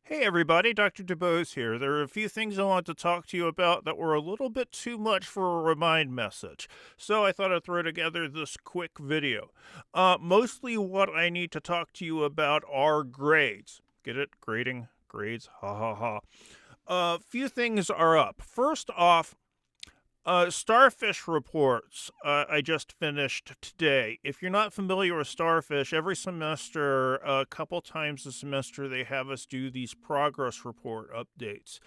Hey everybody, Dr. DeBose here. There are a few things I want to talk to you about that were a little bit too much for a remind message, so I thought I'd throw together this quick video. Mostly what I need to talk to you about are grades. Get it? Grading? Grades? Ha ha ha. A few things are up. First off, Starfish reports I just finished today. If you're not familiar with Starfish, every semester, a couple times a semester, they have us do these progress report updates.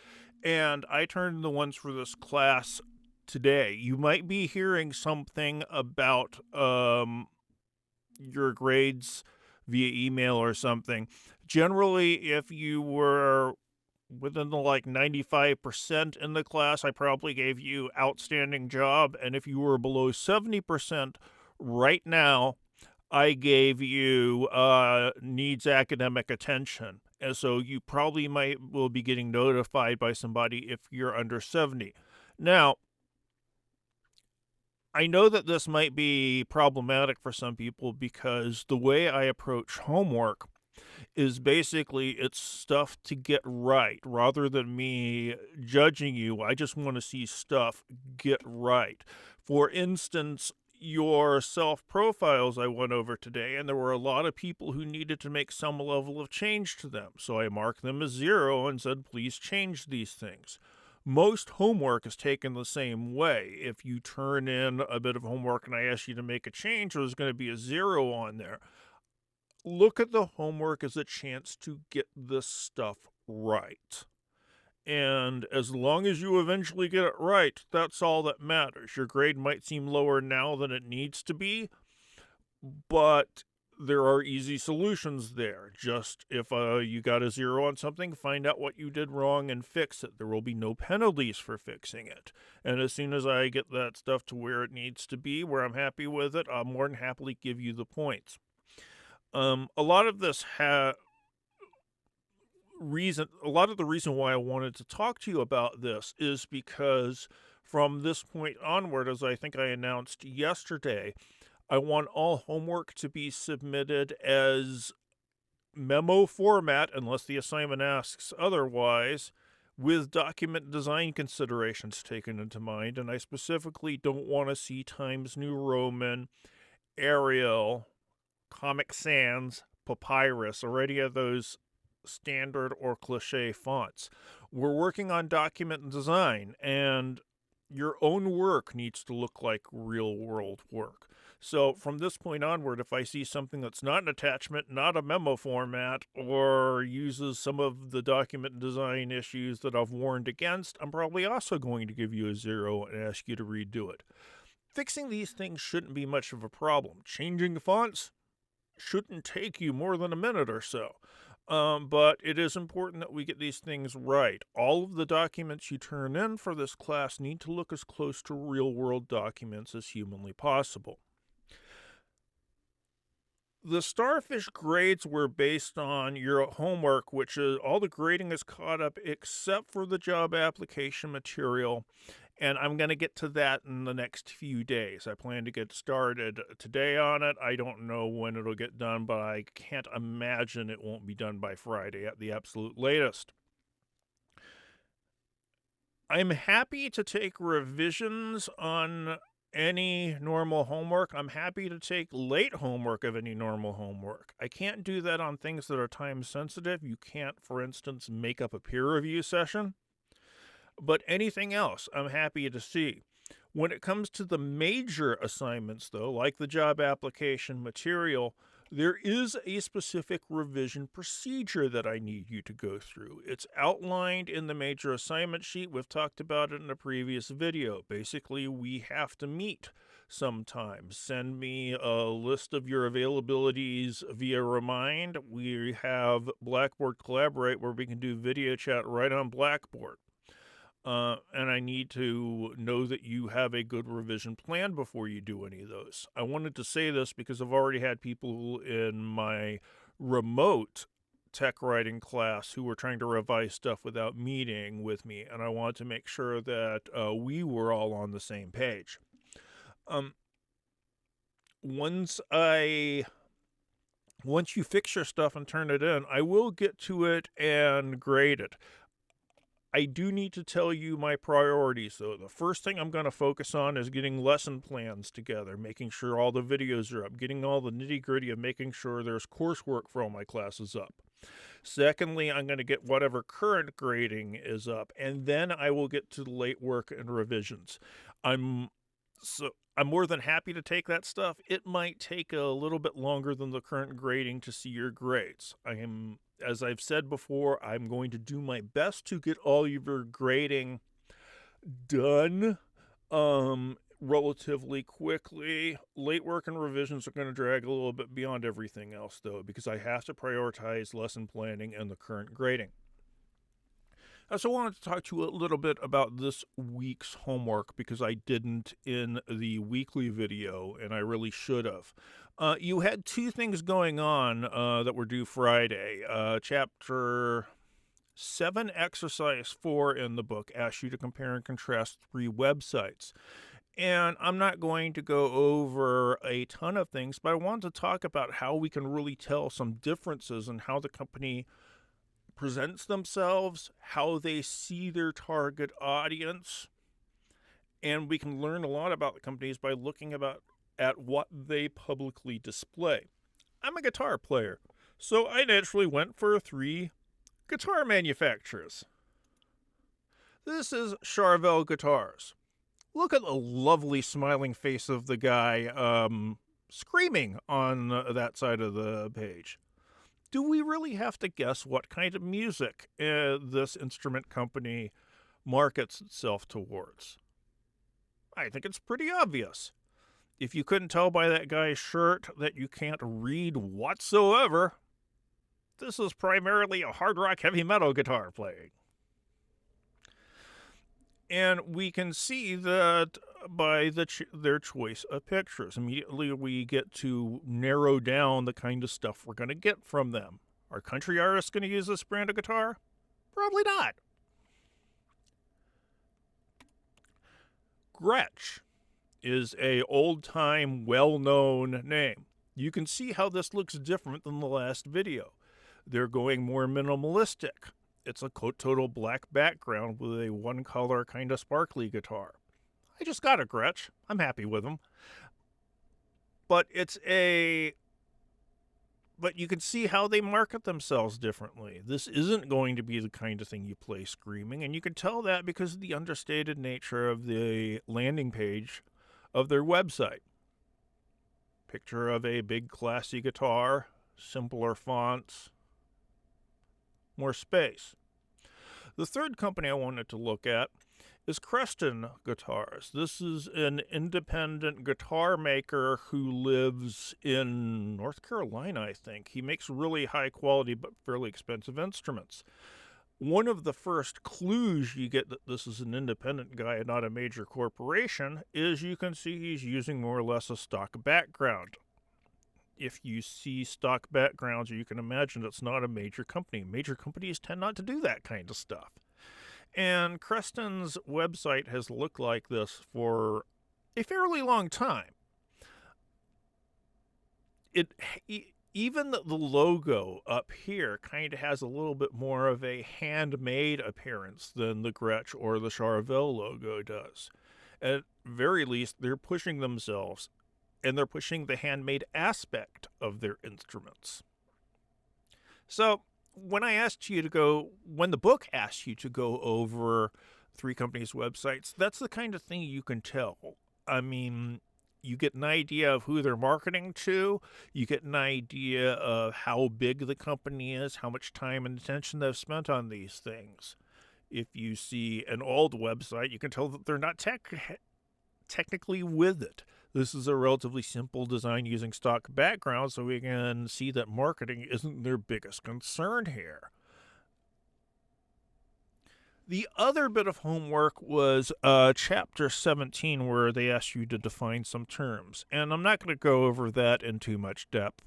And I turned in the ones for this class today. You might be hearing something about your grades via email or something. Generally, if you were within the 95% in the class, I probably gave you outstanding job. And if you were below 70% right now, I gave you needs academic attention. And so you probably will be getting notified by somebody if you're under 70. Now, I know that this might be problematic for some people because the way I approach homework is basically it's stuff to get right rather than me judging you. I just want to see stuff get right. For instance, your self profiles I went over today, and there were a lot of people who needed to make some level of change to them. So I marked them as 0 and said, please change these things. Most homework is taken the same way. If you turn in a bit of homework and I ask you to make a change, there's going to be a 0 on there. Look at the homework as a chance to get this stuff right. And as long as you eventually get it right, that's all that matters. Your grade might seem lower now than it needs to be, but there are easy solutions there. Just if you got a 0 on something, find out what you did wrong and fix it. There will be no penalties for fixing it. And as soon as I get that stuff to where it needs to be, where I'm happy with it, I'll more than happily give you the points. A lot of the reason why I wanted to talk to you about this is because from this point onward, as I think I announced yesterday, I want all homework to be submitted as memo format, unless the assignment asks otherwise, with document design considerations taken into mind. And I specifically don't want to see Times New Roman, Arial, Comic Sans, Papyrus, or any of those standard or cliche fonts. We're working on document design, and your own work needs to look like real world work. So from this point onward, if I see something that's not an attachment, not a memo format, or uses some of the document design issues that I've warned against, I'm probably also going to give you a 0 and ask you to redo it. Fixing these things shouldn't be much of a problem. Changing fonts shouldn't take you more than a minute or so. But it is important that we get these things right. All of the documents you turn in for this class need to look as close to real-world documents as humanly possible. The Starfish grades were based on your homework, which is all the grading is caught up except for the job application material. And I'm going to get to that in the next few days. I plan to get started today on it. I don't know when it'll get done, but I can't imagine it won't be done by Friday at the absolute latest. I'm happy to take revisions on any normal homework. I'm happy to take late homework of any normal homework. I can't do that on things that are time sensitive. You can't, for instance, make up a peer review session. But anything else, I'm happy to see. When it comes to the major assignments, though, like the job application material, there is a specific revision procedure that I need you to go through. It's outlined in the major assignment sheet. We've talked about it in a previous video. Basically, we have to meet sometime. Send me a list of your availabilities via Remind. We have Blackboard Collaborate where we can do video chat right on Blackboard. And I need to know that you have a good revision plan before you do any of those. I wanted to say this because I've already had people in my remote tech writing class who were trying to revise stuff without meeting with me, and I wanted to make sure that we were all on the same page. Once I once you fix your stuff and turn it in, I will get to it and grade it. I do need to tell you my priorities, though. The first thing I'm going to focus on is getting lesson plans together, making sure all the videos are up, getting all the nitty-gritty of making sure there's coursework for all my classes up. Secondly, I'm going to get whatever current grading is up, and then I will get to the late work and revisions. I'm more than happy to take that stuff. It might take a little bit longer than the current grading to see your grades. As I've said before, I'm going to do my best to get all of your grading done relatively quickly. Late work and revisions are going to drag a little bit beyond everything else, though, because I have to prioritize lesson planning and the current grading. I also wanted to talk to you a little bit about this week's homework, because I didn't in the weekly video, and I really should have. You had two things going on that were due Friday. Chapter 7, Exercise 4 in the book asks you to compare and contrast 3 websites. And I'm not going to go over a ton of things, but I wanted to talk about how we can really tell some differences in how the company presents themselves, how they see their target audience, and we can learn a lot about the companies by looking at what they publicly display. I'm a guitar player, so I naturally went for 3 guitar manufacturers. This is Charvel Guitars. Look at the lovely smiling face of the guy screaming on that side of the page. Do we really have to guess what kind of music this instrument company markets itself towards? I think it's pretty obvious. If you couldn't tell by that guy's shirt that you can't read whatsoever, this is primarily a hard rock heavy metal guitar playing. And we can see that by their choice of pictures. Immediately we get to narrow down the kind of stuff we're going to get from them. Are country artists going to use this brand of guitar? Probably not. Gretsch is a old-time, well-known name. You can see how this looks different than the last video. They're going more minimalistic. It's a total black background with a one-color kind of sparkly guitar. I just got a Gretsch. I'm happy with them. But you can see how they market themselves differently. This isn't going to be the kind of thing you play screaming, and you can tell that because of the understated nature of the landing page of their website. Picture of a big classy guitar, simpler fonts, more space. The third company I wanted to look at is Creston Guitars. This is an independent guitar maker who lives in North Carolina, I think. He makes really high quality but fairly expensive instruments. One of the first clues you get that this is an independent guy and not a major corporation is you can see he's using more or less a stock background. If you see stock backgrounds, you can imagine it's not a major company. Major companies tend not to do that kind of stuff. And Creston's website has looked like this for a fairly long time. Even the logo up here kind of has a little bit more of a handmade appearance than the Gretsch or the Charvel logo does. At very least, they're pushing themselves, and they're pushing the handmade aspect of their instruments. So when the book asks you to go over 3 companies' websites, that's the kind of thing you can tell. I mean, you get an idea of who they're marketing to. You get an idea of how big the company is, how much time and attention they've spent on these things. If you see an old website, you can tell that they're not technically with it. This is a relatively simple design using stock background, so we can see that marketing isn't their biggest concern here. The other bit of homework was Chapter 17, where they asked you to define some terms. And I'm not going to go over that in too much depth.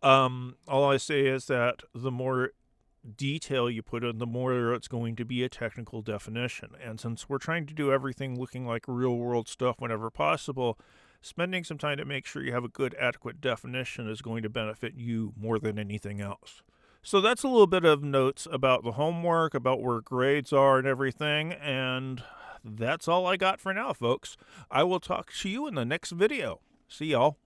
All I say is that the more detail you put in, the more it's going to be a technical definition. And since we're trying to do everything looking like real-world stuff whenever possible, spending some time to make sure you have a good, adequate definition is going to benefit you more than anything else. So that's a little bit of notes about the homework, about where grades are and everything, and that's all I got for now, folks. I will talk to you in the next video. See y'all.